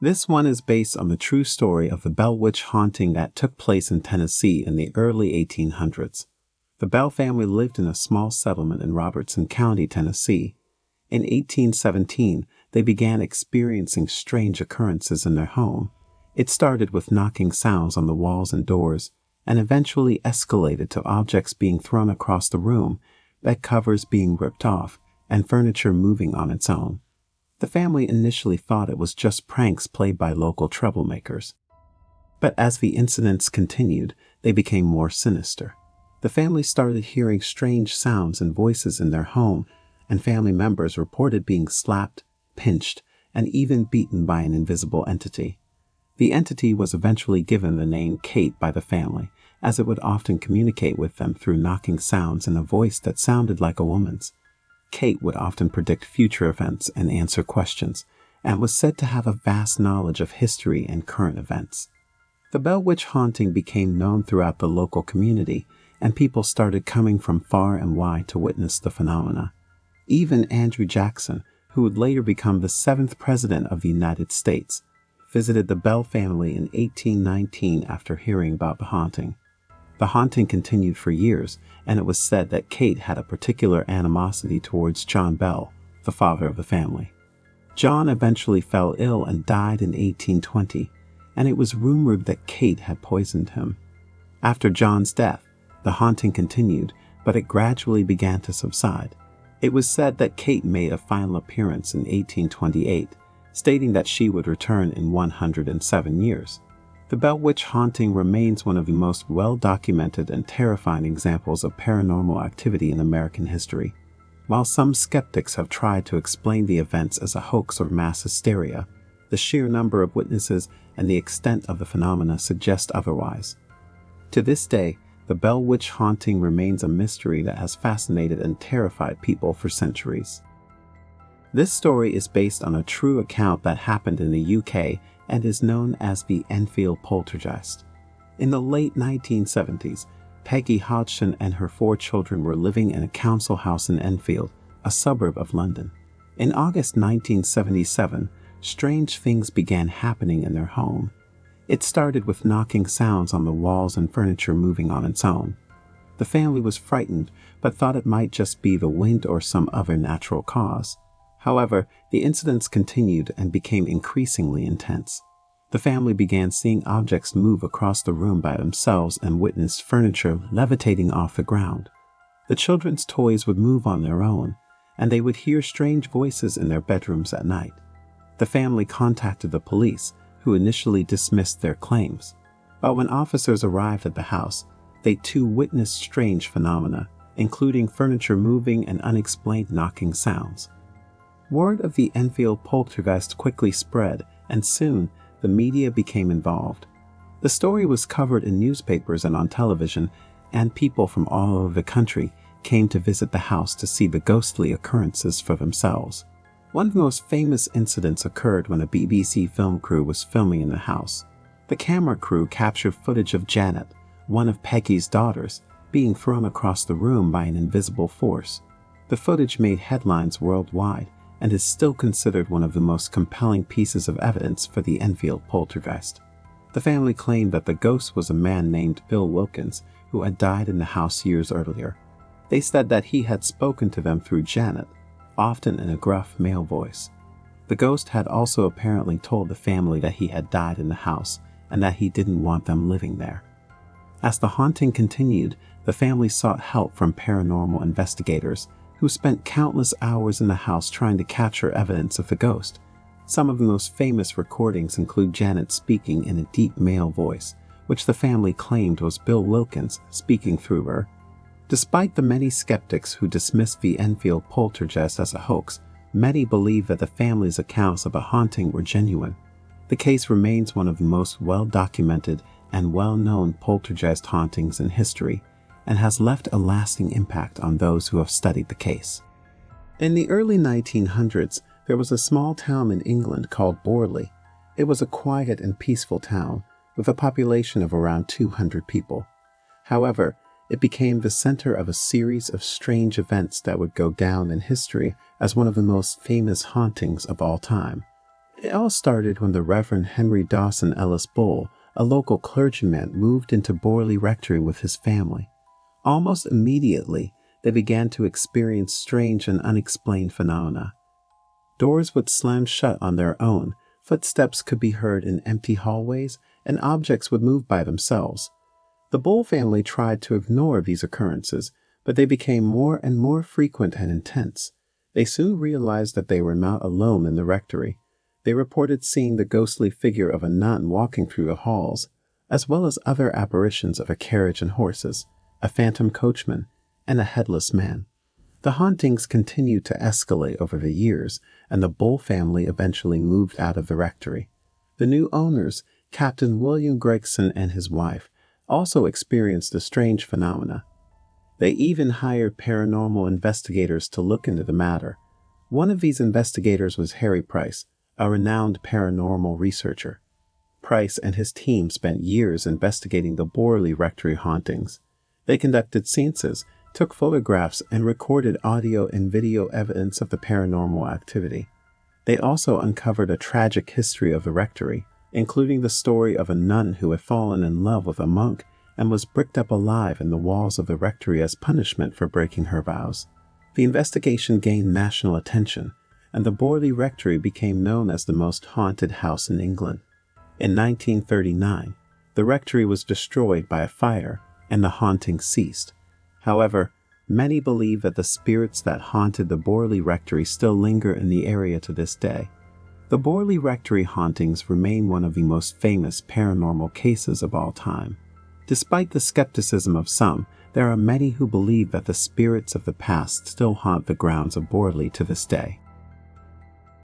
This one is based on the true story of the Bell Witch haunting that took place in Tennessee in the early 1800s. The Bell family lived in a small settlement in Robertson County, Tennessee. In 1817, they began experiencing strange occurrences in their home. It started with knocking sounds on the walls and doors, and eventually escalated to objects being thrown across the room, bed covers being ripped off, and furniture moving on its own. The family initially thought it was just pranks played by local troublemakers. But as the incidents continued, they became more sinister. The family started hearing strange sounds and voices in their home, and family members reported being slapped, pinched, and even beaten by an invisible entity. The entity was eventually given the name Kate by the family, as it would often communicate with them through knocking sounds in a voice that sounded like a woman's. Kate would often predict future events and answer questions, and was said to have a vast knowledge of history and current events. The Bell Witch haunting became known throughout the local community, and people started coming from far and wide to witness the phenomena. Even Andrew Jackson, who would later become the 7th President of the United States, visited the Bell family in 1819 after hearing about the haunting. The haunting continued for years, and it was said that Kate had a particular animosity towards John Bell, the father of the family. John eventually fell ill and died in 1820, and it was rumored that Kate had poisoned him. After John's death, the haunting continued, but it gradually began to subside. It was said that Kate made a final appearance in 1828, stating that she would return in 107 years. The Bell Witch haunting remains one of the most well-documented and terrifying examples of paranormal activity in American history. While some skeptics have tried to explain the events as a hoax or mass hysteria, the sheer number of witnesses and the extent of the phenomena suggest otherwise. To this day, the Bell Witch haunting remains a mystery that has fascinated and terrified people for centuries. This story is based on a true account that happened in the UK and is known as the Enfield poltergeist. In the late 1970s, Peggy Hodgson and her 4 children were living in a council house in Enfield, a suburb of London. In August 1977, strange things began happening in their home. It started with knocking sounds on the walls and furniture moving on its own. The family was frightened, but thought it might just be the wind or some other natural cause. However, the incidents continued and became increasingly intense. The family began seeing objects move across the room by themselves and witnessed furniture levitating off the ground. The children's toys would move on their own, and they would hear strange voices in their bedrooms at night. The family contacted the police, who initially dismissed their claims. But when officers arrived at the house, they too witnessed strange phenomena, including furniture moving and unexplained knocking sounds. Word of the Enfield poltergeist quickly spread, and soon the media became involved. The story was covered in newspapers and on television, and people from all over the country came to visit the house to see the ghostly occurrences for themselves. One of the most famous incidents occurred when a BBC film crew was filming in the house. The camera crew captured footage of Janet, one of Peggy's daughters, being thrown across the room by an invisible force. The footage made headlines worldwide and is still considered one of the most compelling pieces of evidence for the Enfield poltergeist. The family claimed that the ghost was a man named Bill Wilkins, who had died in the house years earlier. They said that he had spoken to them through Janet, often in a gruff male voice. The ghost had also apparently told the family that he had died in the house and that he didn't want them living there. As the haunting continued, the family sought help from paranormal investigators who spent countless hours in the house trying to capture evidence of the ghost. Some of the most famous recordings include Janet speaking in a deep male voice, which the family claimed was Bill Wilkins speaking through her. Despite the many skeptics who dismissed the Enfield poltergeist as a hoax, many believe that the family's accounts of a haunting were genuine. The case remains one of the most well-documented and well-known poltergeist hauntings in history, and has left a lasting impact on those who have studied the case. In the early 1900s, there was a small town in England called Borley. It was a quiet and peaceful town, with a population of around 200 people. However, it became the center of a series of strange events that would go down in history as one of the most famous hauntings of all time. It all started when the Reverend Henry Dawson Ellis Bull, a local clergyman, moved into Borley Rectory with his family. Almost immediately, they began to experience strange and unexplained phenomena. Doors would slam shut on their own, footsteps could be heard in empty hallways, and objects would move by themselves. The Bull family tried to ignore these occurrences, but they became more and more frequent and intense. They soon realized that they were not alone in the rectory. They reported seeing the ghostly figure of a nun walking through the halls, as well as other apparitions of a carriage and horses, a phantom coachman, and a headless man. The hauntings continued to escalate over the years, and the Bull family eventually moved out of the rectory. The new owners, Captain William Gregson and his wife, also experienced the strange phenomena. They even hired paranormal investigators to look into the matter. One of these investigators was Harry Price, a renowned paranormal researcher. Price and his team spent years investigating the Borley Rectory hauntings. They conducted seances, took photographs, and recorded audio and video evidence of the paranormal activity. They also uncovered a tragic history of the rectory, including the story of a nun who had fallen in love with a monk and was bricked up alive in the walls of the rectory as punishment for breaking her vows. The investigation gained national attention, and the Borley Rectory became known as the most haunted house in England. In 1939, the rectory was destroyed by a fire, and the haunting ceased. However, many believe that the spirits that haunted the Borley Rectory still linger in the area to this day. The Borley Rectory hauntings remain one of the most famous paranormal cases of all time. Despite the skepticism of some, there are many who believe that the spirits of the past still haunt the grounds of Borley to this day.